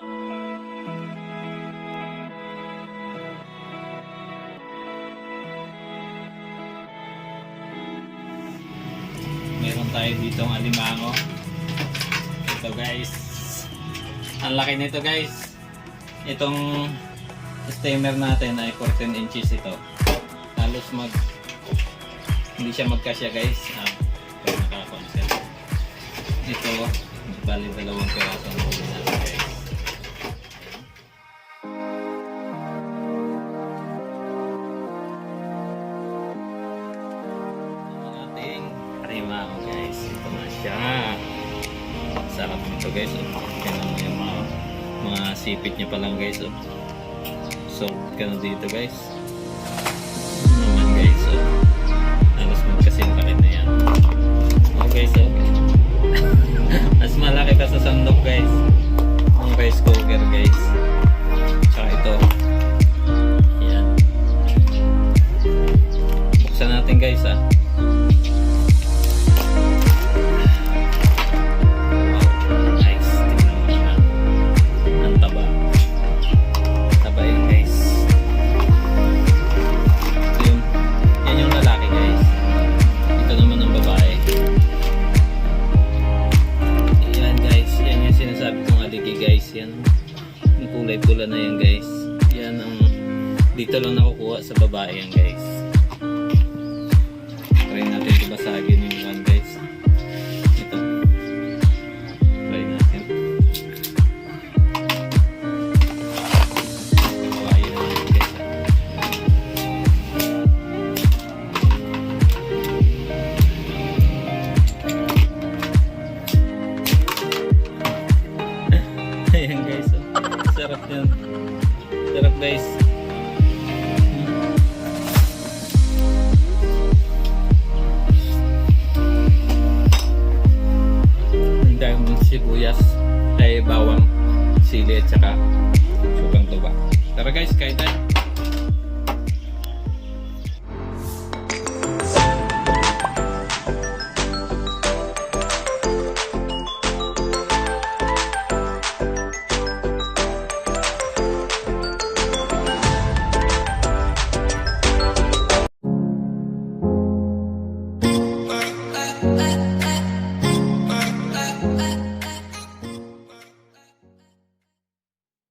Meron tayo dito ng alimago. Ito guys, ang laki nito guys. Itong steamer natin ay 14 inches ito. Halos hindi siya magkasya guys. Pag naka-concept. Ito, bali 2 piraso ang huli natin guys. Ang ating alimago guys. Ito na siya. Sarap nito guys. Kaya naman yung mga sipit nyo pa lang guys. Soft ka na dito guys. Naman guys. Halos magkasintakin na yan. Okay, so mas malaki pa sa sandok guys. Ang rice cooker guys. Tsaka ito. Yan. Buksan natin guys ah. Guys, yan yung kulay pula na yan guys. Yan ang dito lang nakukuha sa babae yan guys. Try natin ito basagin yung one guys. Ito try natin. Kawaii na yan guys. Ayan guys, sarap yan. Sarap guys. Ang daming sibuyas, ay bawang, sili at saka sukang tuba. Tara guys, kain tayo.